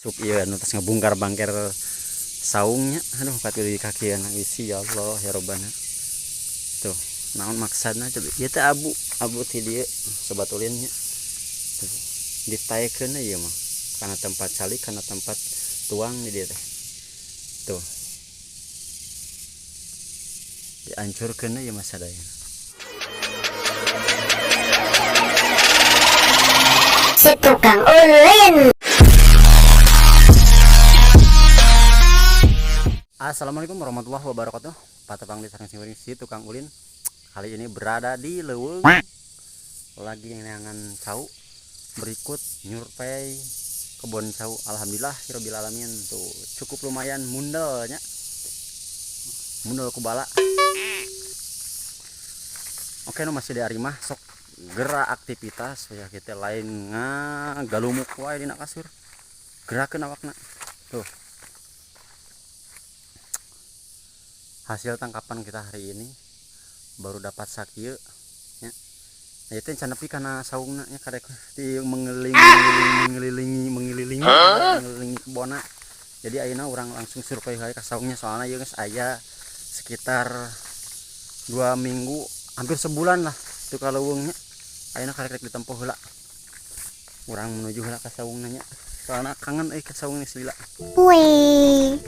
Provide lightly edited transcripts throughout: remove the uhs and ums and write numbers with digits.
sup iya nu tos ngebungkar bangker saungnya. Aduh kaki kaki anak isi ya Allah ya Robbana. Tuh naon maksudna coba ieu teh abu ti dieu sebatulinnya. Tuh ditaekeun ieu mah kana tempat calik kana tempat tuang di dieu teh. Tuh dihancurkeun ieu mah sadaya. Si tukang ulin. Assalamualaikum warahmatullahi wabarakatuh. Patepang di sareng sing si tukang ulin. Kali ini berada di Leuweung. Lagi ngeangan cau. Berikut nyurvei kebun cau. Alhamdulillah rabbil alamin tuh cukup lumayan mundelnya. Mundel kubala. Oke, no masih di arimah sok gerak aktivitas ya kita lain galumuk wae dina kasur. Gerakeun awakna. Tuh. Hasil tangkapan kita hari ini baru dapat sakieu nya. Ya itu can nepi kana saungna nya karek di mengelilingi kebona. Jadi ayeuna urang langsung survei ka saungnya soalnya ieu geus aya sekitar 2 minggu hampir sebulan lah itu ka leuweungnya. Ayeuna karek ditempuh heula. Urang menuju heula ka saungna nya. Soalna kangen ka saungna silila. Wih.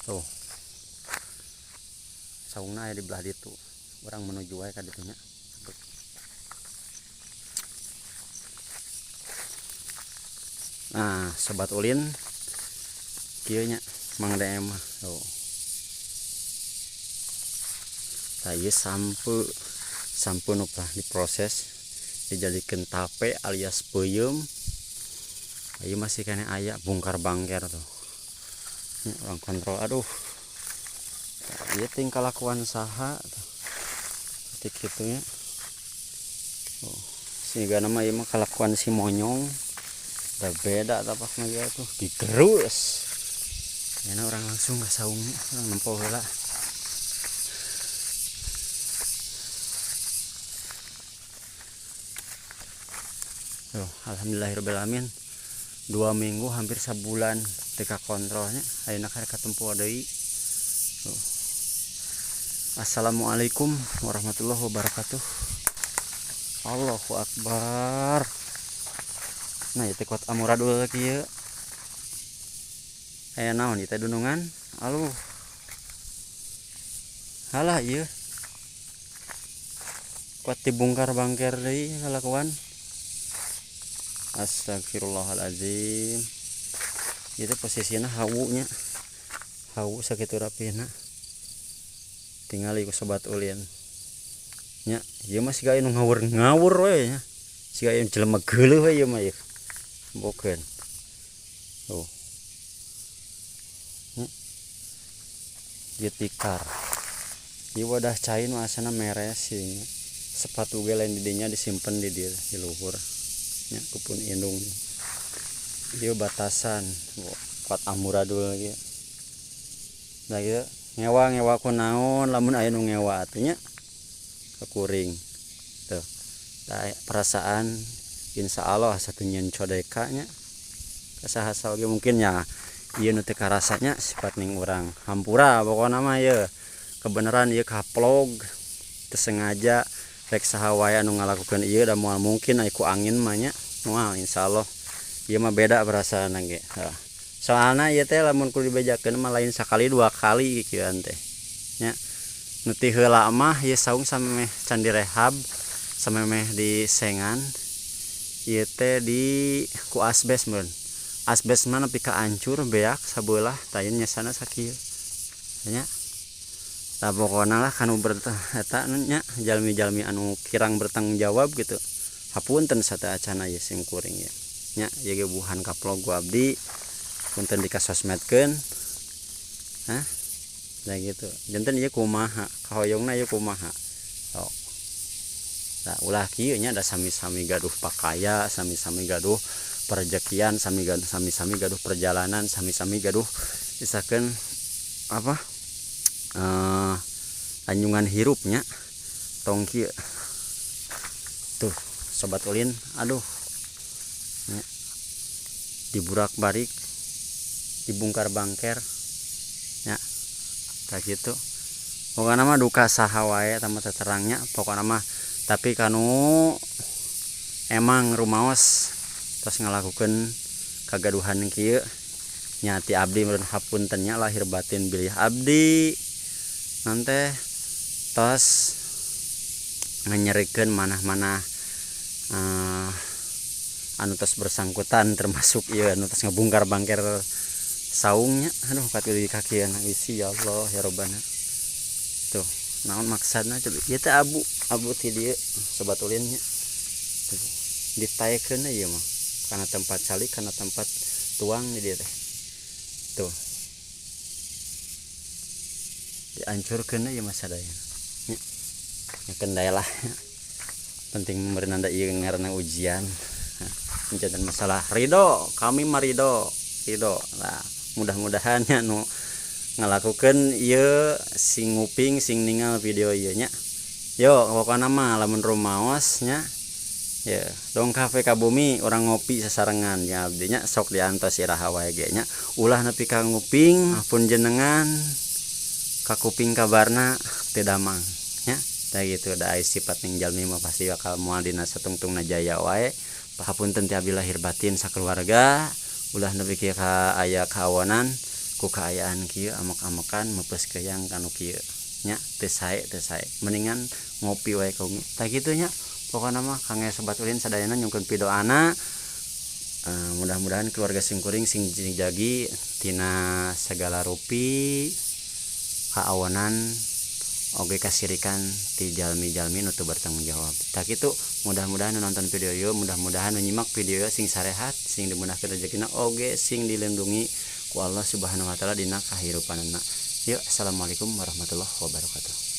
Tuh saungna aya di belah ditu orang menuju wae ka ditu nya. Nah sobat ulin kieu nya Mang DM tuh saya sampo nu pernah diproses dijadikan tape alias peuyeum. Ieu masih kene aya bongkar bangker tuh. Ini orang kontrol, aduh dia tingkah lakuan saha ketik gitu ya. Oh, sehingga nama ini kelakuan si monyong udah beda tapaknya dia tuh digerus ya. Orang langsung nggak saungnya orang nempel lah. Alhamdulillahirobbilalamin 2 minggu hampir sebulan teka kontrolnya ayeuna karek katempo deui. Assalamualaikum warahmatullahi wabarakatuh. Allahu akbar. Nah ieu teh kuat amuradul kieu. Aya naon ieu teh dunungan? Aluh. Halah ieu. Kuat dibongkar bangker deui kalakuan. Astagfirullahaladzim. Itu posisinya hawunya hawu sakitu rapina tinggal iku sobat ulin nya. Ieu mah siga anu ngawur we nya, siga anu jelema geuleuh we ieu mah ieu bokeun. Tuh ieu tikar ieu wadah cain mah asana meres ieu. Sepatu ge lain di dinya disimpen di dieu di luhur nya kupun indung. Dia batasan kuat amuradul lagi. Nah ieu ngewa ku naon lamun aya nu ngewa atunya kuring. Tuh. Perasaan insyaallah satu nyen codeka nya. Kasaha ge mungkin ya ieu nu teh karasanya sifat ning urang. Hampura pokona mah ieu. Kebenaran ieu kaplog teu sengaja rek saha wae anu ngalakukeun ieu da moal mungkin aya ku angin mah nya. Moal insyaallah ieu mah beda perasaan ge. Soalna ieu teh lamun kudu dibejakeun mah lain sakali 2 kali kieuan teh. Nya. Nu ti heula mah ieu saung samemeh can direhab, samemeh disengan. Ieu teh di ku asbes mun. Asbes mah nepi ka hancur beak sabeulah tayeun nyasana sakieu. Nya. Tah pokona lah kanu eta nya jalmi-jalmi anu kirang bertanggung jawab gitu. Hapunten sata acana ieu sim kuring ya. Nya ieu ge buhan kaplog ku abdi punten dikasosmedkeun. Hah? Da gitu. Janten ieu kumaha? Kahoyongna ieu kumaha? Oh. Da ulah kieu nya da sami-sami gaduh pakaya, sami-sami gaduh perejekian, sami-sami gaduh perjalanan, sami-sami gaduh misalkan apa? Anjungan hirupnya. tong kieu tuh sobat ulin, aduh nya, diburak balik dibungkar bangker nya kayak gitu. Pokoknya mah duka saha wae tambah terangnya pokoknya mah, tapi kanu emang rumaos terus ngalakukan kagaduhan kieu nyati abdi meureun hapuntennya lahir batin bilih abdi nanti tos nganyerikeun manah-manah anu tos bersangkutan termasuk ieu anu tos ngebungkar bangker saungnya. Aduh katuh di kaki anak isi ya Allah ya Robbana. Tuh naon maksudna coba ieu teh abu ti dieu sobat ulin nya. Tuh ditaekeun ieu mah kana tempat calik kana tempat tuang di dieu teh. Tuh dihancurkeun ieu mah sadaya. Nya kendai lah. Penting merenanda ieu ngaranna ujian. Menjadikan masalah ridho, kami marido ridho lah. Mudah-mudahan ya nu ngalakukan ieu sing nguping sing ningal video ieu nya. Yo pokokna mah lamun rumaos nya ya dong kafe ka bumi orang ngopi sasarengan ya abdi nya sok diantos iraha wae ge nya ulah nepi ka nguping pun jenengan ka kuping kabarna teu damang nya tah gitu da sifat ning jalmi mah pasti bakal moal dina satungtungna jaya wae. Pahapunten ti abdi lahir batin sakeluarga ulah nepi kieu ka aya kahawanan ku kaayaan kieu amek-amekan mepes keyang kanu kieu nya teu sae mendingan ngopi wae ka umi tah kitu nya. Pokokna mah kangge sobat ulin sadayana nyungkeun pidoana mudah-mudahan keluarga simkuring sing jagi tina segala rupi kaawanan oge kasirikan ti jalmi-jalmi nu teu bertanggung jawab. Tah kitu mudah-mudahan nonton video ieu mudah-mudahan nyimak video sing sarehat sing dimudahkeun rezekina oge sing dilindungi ku Allah Subhanahu wa taala dina kahirupanna. Yuk assalamualaikum warahmatullahi wabarakatuh.